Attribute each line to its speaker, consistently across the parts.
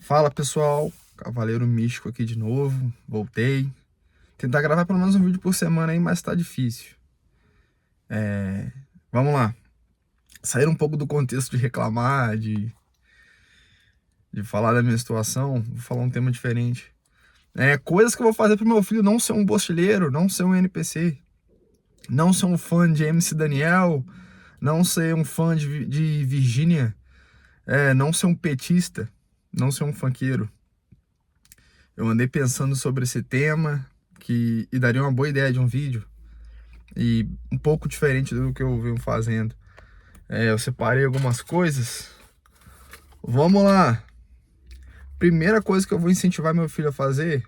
Speaker 1: Fala pessoal, Cavaleiro Místico aqui de novo, voltei. Tentar gravar pelo menos um vídeo por semana aí, mas tá difícil. Vamos lá, sair um pouco do contexto de reclamar, de falar da minha situação, vou falar um tema diferente. Coisas que eu vou fazer pro meu filho não ser um bochileiro, não ser um NPC, não ser um fã de MC Daniel, não ser um fã de Virgínia, não ser um petista, não ser um funkeiro. Eu andei pensando sobre esse tema e daria uma boa ideia de um vídeo e um pouco diferente do que eu venho fazendo. Eu separei algumas coisas. Vamos lá! Primeira coisa que eu vou incentivar meu filho a fazer: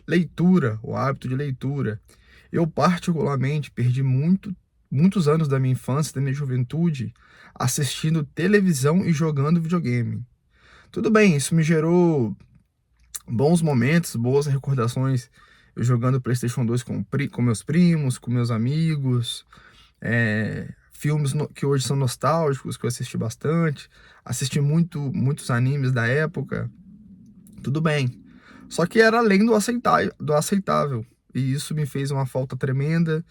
Speaker 1: leitura, o hábito de leitura. Eu particularmente perdi muitos anos da minha infância, da minha juventude, assistindo televisão e jogando videogame. Tudo bem, isso me gerou bons momentos, boas recordações, eu jogando PlayStation 2 com meus primos, com meus amigos, filmes que hoje são nostálgicos, que eu assisti bastante, assisti muitos animes da época, tudo bem. Só que era além do aceitável, e isso me fez uma falta tremenda,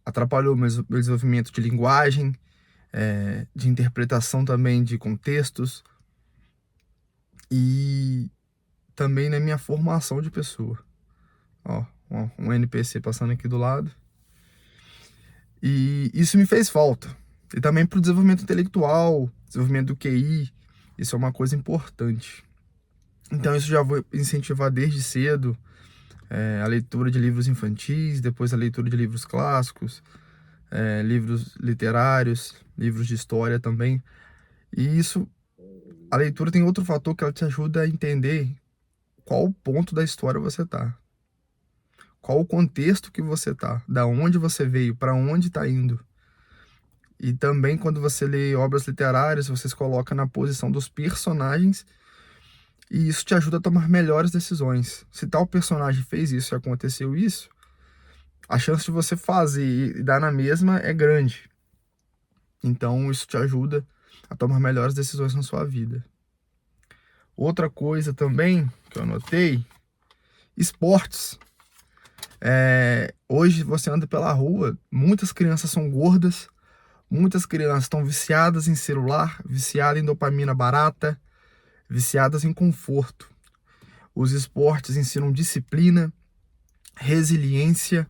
Speaker 1: atrapalhou meu desenvolvimento de linguagem, de interpretação também de contextos, e também na minha formação de pessoa. Ó, um NPC passando aqui do lado. E isso me fez falta. E também para o desenvolvimento intelectual, desenvolvimento do QI, isso é uma coisa importante. Então isso já vou incentivar desde cedo, a leitura de livros infantis, depois a leitura de livros clássicos, livros literários, livros de história também. E isso, a leitura tem outro fator que ela te ajuda a entender qual ponto da história você está. Qual o contexto que você tá, da onde você veio, para onde está indo. E também quando você lê obras literárias, você se coloca na posição dos personagens e isso te ajuda a tomar melhores decisões. Se tal personagem fez isso e aconteceu isso, a chance de você fazer e dar na mesma é grande. Então isso te ajuda a tomar melhores decisões na sua vida. Outra coisa também que eu anotei: esportes. Hoje você anda pela rua, muitas crianças são gordas, muitas crianças estão viciadas em celular, viciadas em dopamina barata, viciadas em conforto. Os esportes ensinam disciplina, resiliência,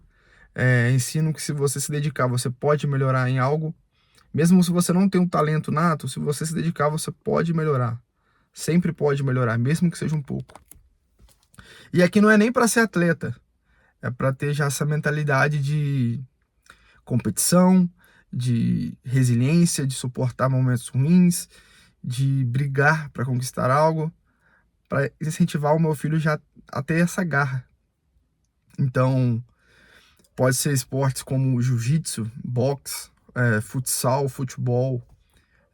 Speaker 1: ensinam que se você se dedicar, você pode melhorar em algo. Mesmo se você não tem um talento nato, se você se dedicar, você pode melhorar. Sempre pode melhorar, mesmo que seja um pouco. E aqui não é nem para ser atleta, é para ter já essa mentalidade de competição, de resiliência, de suportar momentos ruins, de brigar para conquistar algo, para incentivar o meu filho já a ter essa garra. Então, pode ser esportes como jiu-jitsu, boxe, futsal, futebol,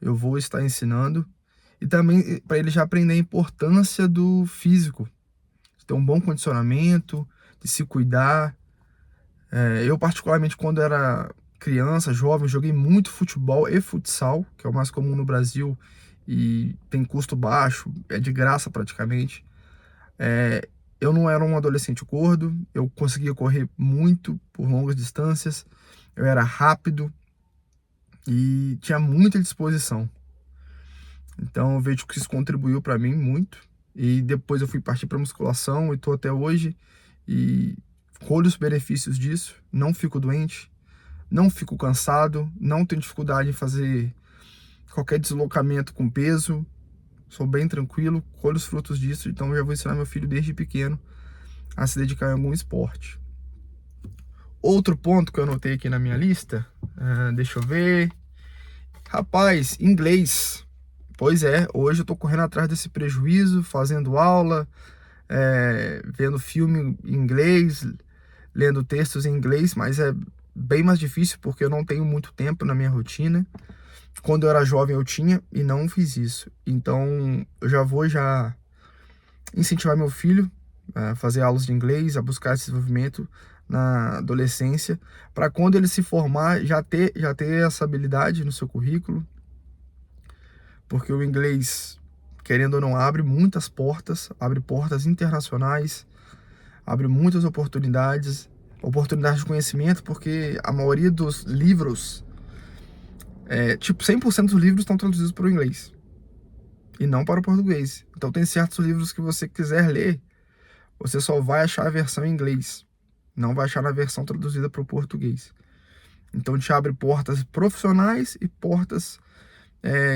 Speaker 1: eu vou estar ensinando. E também para ele já aprender a importância do físico, de ter um bom condicionamento, de se cuidar. Eu, particularmente, quando era criança, jovem, joguei muito futebol e futsal, que é o mais comum no Brasil, e tem custo baixo, é de graça praticamente. Eu não era um adolescente gordo, eu conseguia correr muito por longas distâncias, eu era rápido e tinha muita disposição. Então eu vejo que isso contribuiu para mim muito. E depois eu fui partir para musculação e estou até hoje e colho os benefícios disso. Não fico doente, não fico cansado, não tenho dificuldade em fazer qualquer deslocamento com peso. Sou bem tranquilo, colho os frutos disso. Então eu já vou ensinar meu filho desde pequeno a se dedicar em algum esporte. Outro ponto que eu anotei aqui na minha lista, deixa eu ver. Rapaz, inglês. Pois é, hoje eu tô correndo atrás desse prejuízo, fazendo aula, vendo filme em inglês, lendo textos em inglês, mas é bem mais difícil porque eu não tenho muito tempo na minha rotina. Quando eu era jovem eu tinha e não fiz isso. Então eu já vou incentivar meu filho a fazer aulas de inglês, a buscar esse desenvolvimento na adolescência, para quando ele se formar já ter essa habilidade no seu currículo, porque o inglês, querendo ou não, abre muitas portas, abre portas internacionais, abre muitas oportunidades, oportunidades de conhecimento, porque a maioria dos livros, tipo 100% dos livros estão traduzidos para o inglês e não para o português. Então tem certos livros que você quiser ler, você só vai achar a versão em inglês, não vai achar na versão traduzida para o português. Então te abre portas profissionais e portas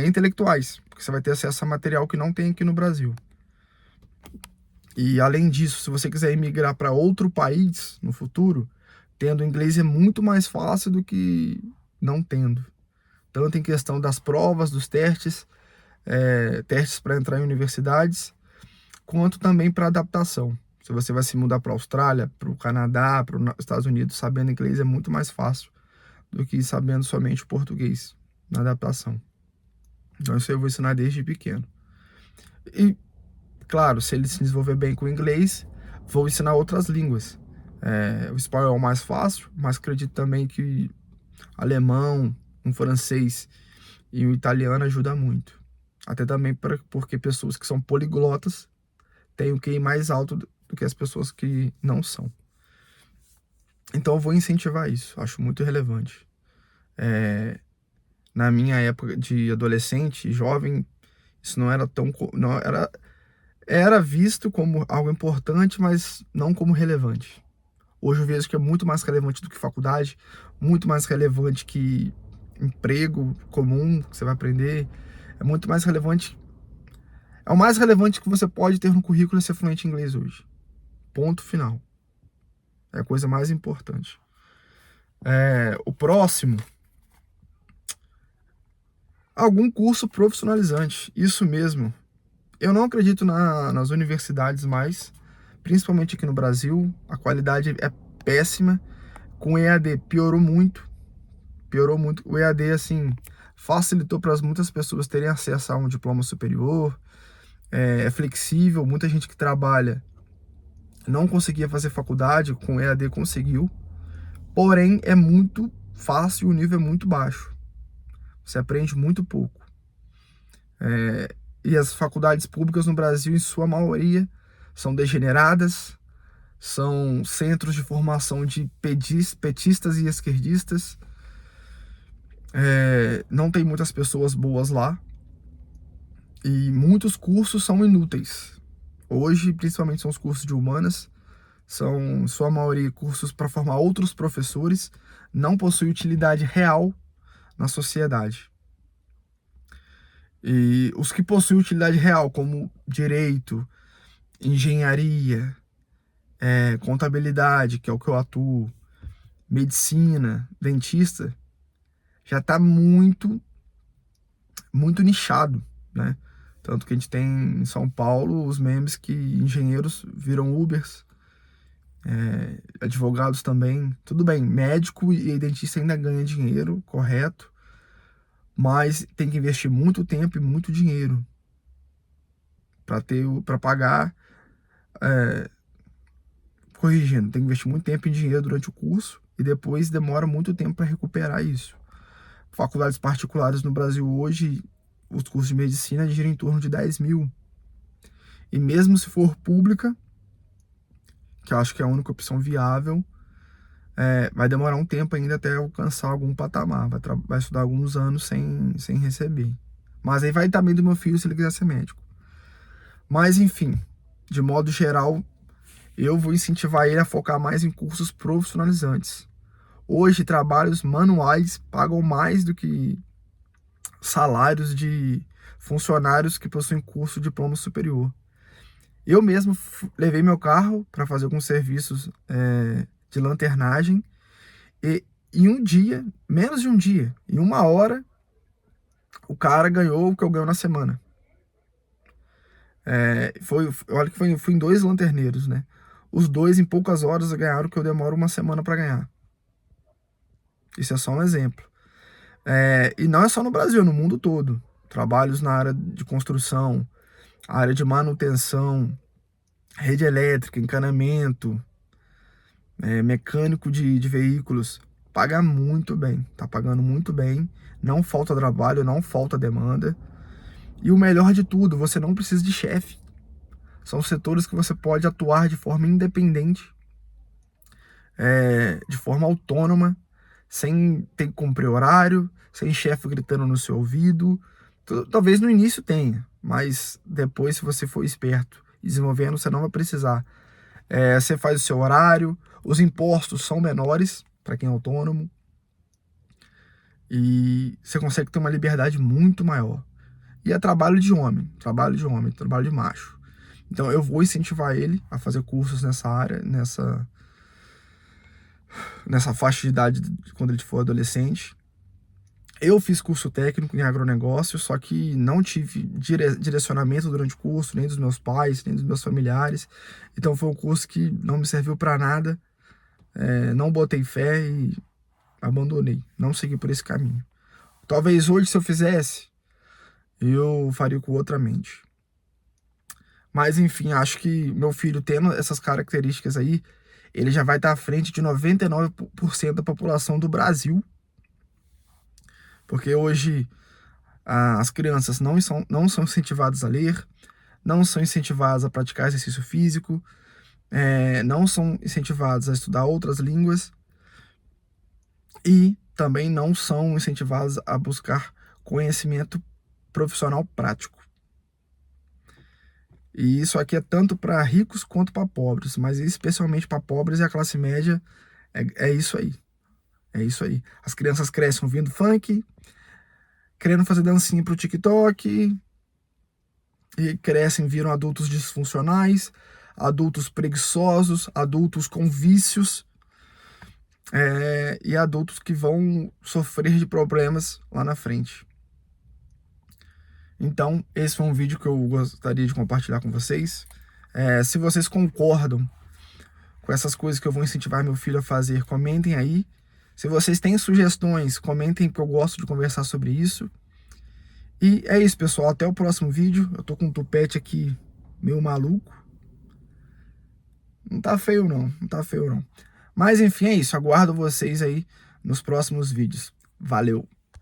Speaker 1: intelectuais, porque você vai ter acesso a material que não tem aqui no Brasil. E além disso, se você quiser emigrar para outro país no futuro, tendo inglês é muito mais fácil do que não tendo. Tanto em questão das provas, dos testes, testes para entrar em universidades, quanto também para adaptação. Se você vai se mudar para a Austrália, para o Canadá, para os Estados Unidos, sabendo inglês é muito mais fácil do que sabendo somente o português na adaptação. Então isso eu vou ensinar desde pequeno. E, claro, se ele se desenvolver bem com o inglês, vou ensinar outras línguas. O espanhol é o mais fácil, mas acredito também que alemão, um francês e o italiano ajuda muito. Até também porque pessoas que são poliglotas têm o QI mais alto do que as pessoas que não são. Então eu vou incentivar isso, acho muito relevante. Na minha época de adolescente, jovem, isso não era tão... Não era visto como algo importante, mas não como relevante. Hoje eu vejo que é muito mais relevante do que faculdade, muito mais relevante que emprego comum que você vai aprender. É muito mais relevante. É o mais relevante que você pode ter no currículo ser fluente em inglês hoje. Ponto final. É a coisa mais importante. O próximo, algum curso profissionalizante. Isso mesmo. Eu não acredito nas universidades mais, principalmente aqui no Brasil. A qualidade é péssima. Com o EAD piorou muito. Piorou muito. O EAD, assim, facilitou para muitas pessoas terem acesso a um diploma superior. É flexível. Muita gente que trabalha não conseguia fazer faculdade, com o EAD conseguiu. Porém, é muito fácil e o nível é muito baixo. Você aprende muito pouco. E as faculdades públicas no Brasil, em sua maioria, são degeneradas, são centros de formação de petistas e esquerdistas. Não tem muitas pessoas boas lá. E muitos cursos são inúteis. Hoje, principalmente, são os cursos de humanas. São, em sua maioria, cursos para formar outros professores. Não possui utilidade real na sociedade. E os que possuem utilidade real, como direito, engenharia, contabilidade, que é o que eu atuo, medicina, dentista, já está muito, muito nichado, né? Tanto que a gente tem em São Paulo os memes que engenheiros viram Ubers, advogados também. Tudo bem, médico e dentista ainda ganha dinheiro, correto, mas tem que investir muito tempo e muito dinheiro para pagar. Corrigindo, tem que investir muito tempo e dinheiro durante o curso e depois demora muito tempo para recuperar isso. Faculdades particulares no Brasil hoje, os cursos de medicina giram em torno de 10 mil. E mesmo se for pública, que eu acho que é a única opção viável, vai demorar um tempo ainda até alcançar algum patamar. Vai estudar alguns anos sem receber. Mas aí vai também do meu filho se ele quiser ser médico. Mas enfim, de modo geral, eu vou incentivar ele a focar mais em cursos profissionalizantes. Hoje, trabalhos manuais pagam mais do que salários de funcionários que possuem curso de diploma superior. Eu mesmo levei meu carro para fazer alguns serviços de lanternagem e em um dia, menos de um dia, em 1 hora, o cara ganhou o que eu ganho na semana. Olha que foi em 2 lanterneiros, né? Os 2 em poucas horas ganharam o que eu demoro 1 semana para ganhar. Isso é só um exemplo. E não é só no Brasil, no mundo todo. Trabalhos na área de construção, área de manutenção, rede elétrica, encanamento, mecânico de veículos. Paga muito bem, tá pagando muito bem. Não falta trabalho, não falta demanda. E o melhor de tudo, você não precisa de chefe. São setores que você pode atuar de forma independente, de forma autônoma, sem ter que cumprir horário, sem chefe gritando no seu ouvido. Talvez no início tenha, mas depois, se você for esperto e desenvolvendo, você não vai precisar. Você faz o seu horário, os impostos são menores para quem é autônomo, e você consegue ter uma liberdade muito maior. E é trabalho de homem, trabalho de macho. Então eu vou incentivar ele a fazer cursos nessa área, nessa faixa de idade, quando ele for adolescente. Eu fiz curso técnico em agronegócio, só que não tive direcionamento durante o curso, nem dos meus pais, nem dos meus familiares. Então foi um curso que não me serviu para nada, não botei fé e abandonei, não segui por esse caminho. Talvez hoje, se eu fizesse, eu faria com outra mente. Mas enfim, acho que meu filho tendo essas características aí, ele já vai estar à frente de 99% da população do Brasil. Porque hoje as crianças não são incentivadas a ler, não são incentivadas a praticar exercício físico, não são incentivadas a estudar outras línguas e também não são incentivadas a buscar conhecimento profissional prático. E isso aqui é tanto para ricos quanto para pobres, mas especialmente para pobres e a classe média, é isso aí. É isso aí. As crianças crescem ouvindo funk, querendo fazer dancinha pro TikTok, e crescem, viram adultos disfuncionais, adultos preguiçosos, adultos com vícios, e adultos que vão sofrer de problemas lá na frente. Então, esse foi um vídeo que eu gostaria de compartilhar com vocês. Se vocês concordam com essas coisas que eu vou incentivar meu filho a fazer, comentem aí. Se vocês têm sugestões, comentem, que eu gosto de conversar sobre isso. E é isso, pessoal. Até o próximo vídeo. Eu tô com um tupete aqui meio maluco. Não tá feio não, não tá feio não. Mas enfim, é isso. Aguardo vocês aí nos próximos vídeos. Valeu!